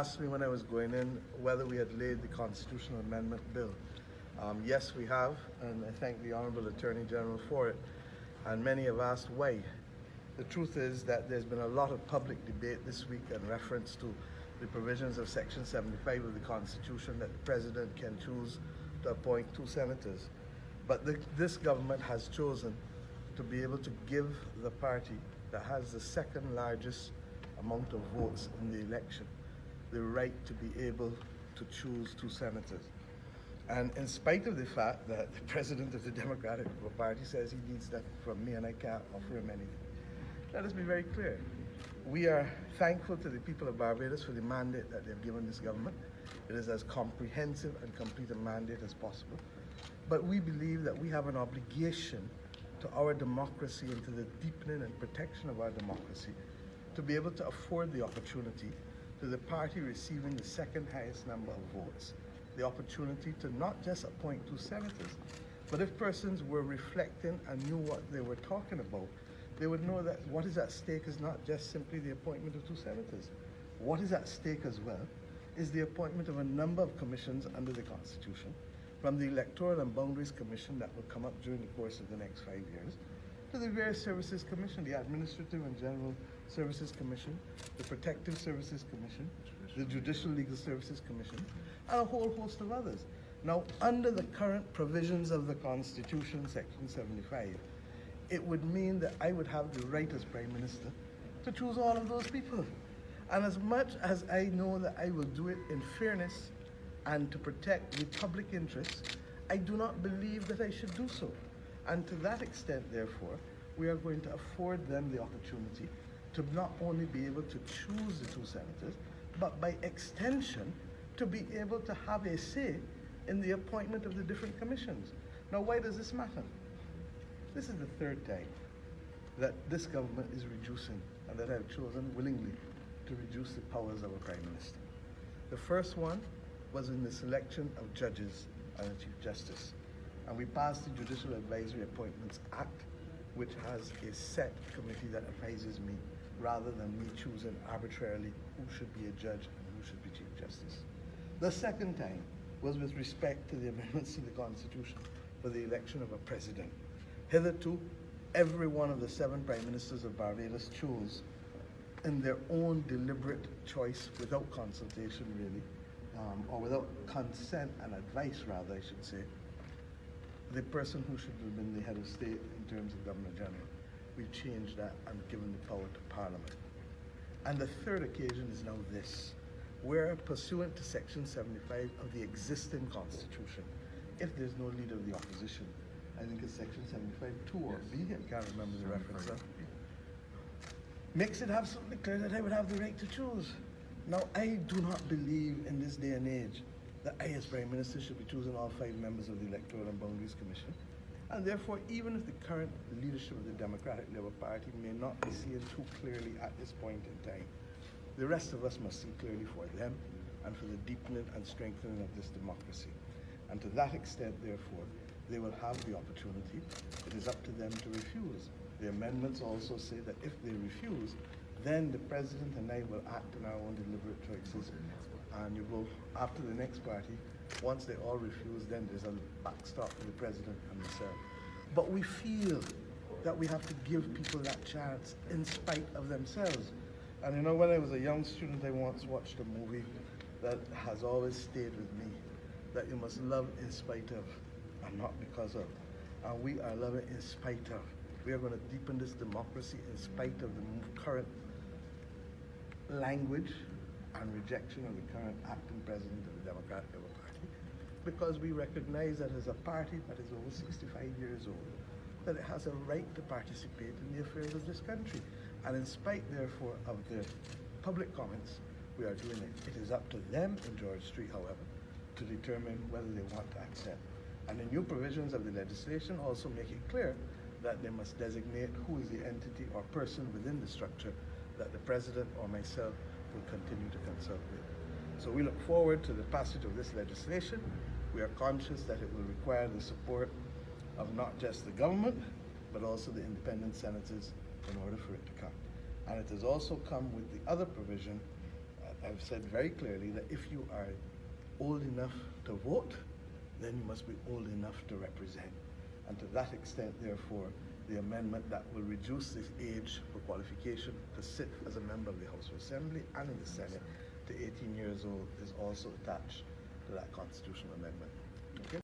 Asked me when I was going in whether we had laid the constitutional amendment bill. Yes, we have, and I thank the Honourable Attorney General for it. And many have asked why. The truth is that there's been a lot of public debate this week in reference to the provisions of Section 75 of the Constitution that the President can choose to appoint 2 senators. But this government has chosen to be able to give the party that has the second largest amount of votes in the election the right to be able to choose 2 senators. And in spite of the fact that the president of the Democratic Party says he needs that from me and I can't offer him anything, let us be very clear. We are thankful to the people of Barbados for the mandate that they've given this government. It is as comprehensive and complete a mandate as possible. But we believe that we have an obligation to our democracy and to the deepening and protection of our democracy to be able to afford the opportunity to the party receiving the second highest number of votes, the opportunity to not just appoint 2 senators, but if persons were reflecting and knew what they were talking about, they would know that what is at stake is not just simply the appointment of 2 senators. What is at stake as well is the appointment of a number of commissions under the Constitution, from the Electoral and Boundaries Commission that will come up during the course of the next 5 years, to the various services commission, the Administrative and General Services Commission, the Protective Services Commission, the Judicial Legal Services Commission, and a whole host of others. Now, under the current provisions of the Constitution, Section 75, it would mean that I would have the right as Prime Minister to choose all of those people. And as much as I know that I will do it in fairness and to protect the public interest, I do not believe that I should do so. And to that extent, therefore, we are going to afford them the opportunity to not only be able to choose the 2 senators, but by extension, to be able to have a say in the appointment of the different commissions. Now, why does this matter? This is the 3rd time that this government is reducing, and that I have chosen willingly to reduce the powers of a Prime Minister. The first one was in the selection of judges and a Chief Justice. And we passed the Judicial Advisory Appointments Act, which has a set committee that advises me, rather than me choosing arbitrarily who should be a judge and who should be Chief Justice. The second time was with respect to the amendments to the Constitution for the election of a president. Hitherto, every one of the 7 Prime Ministers of Barbados chose, in their own deliberate choice, without consultation really, or without consent and advice rather, I should say, the person who should have been the head of state in terms of Governor General. We've changed that and given the power to Parliament. And the 3rd occasion is now this, where pursuant to Section 75 of the existing Constitution, if there's no leader of the opposition, I think it's Section 75(2) or B, I can't remember the reference now, makes it absolutely clear that I would have the right to choose. Now, I do not believe in this day and age that I, as Prime Minister, should be choosing all 5 members of the Electoral and Boundaries Commission. And therefore, even if the current leadership of the Democratic Labour Party may not be seeing too clearly at this point in time, the rest of us must see clearly for them and for the deepening and strengthening of this democracy. And to that extent, therefore, they will have the opportunity. It is up to them to refuse. The amendments also say that if they refuse, then the President and I will act on our own deliberate choices. And you go after the next party. Once they all refuse, then there's a backstop for the President and myself. But we feel that we have to give people that chance in spite of themselves. And you know, when I was a young student, I once watched a movie that has always stayed with me, that you must love in spite of and not because of. And we are loving in spite of. We are going to deepen this democracy in spite of the current language and rejection of the current acting president of the Democratic Labour Party, because we recognize that as a party that is over 65 years old, that it has a right to participate in the affairs of this country. And in spite, therefore, of the public comments, we are doing it. It is up to them in George Street, however, to determine whether they want to accept. And the new provisions of the legislation also make it clear that they must designate who is the entity or person within the structure that the President or myself will continue to consult with. So we look forward to the passage of this legislation. We are conscious that it will require the support of not just the government, but also the independent senators in order for it to come. And it has also come with the other provision I've said very clearly that if you are old enough to vote, then you must be old enough to represent. And to that extent, therefore, the amendment that will reduce the age for qualification to sit as a member of the House of Assembly and in the Senate to 18 years old is also attached to that constitutional amendment. Okay?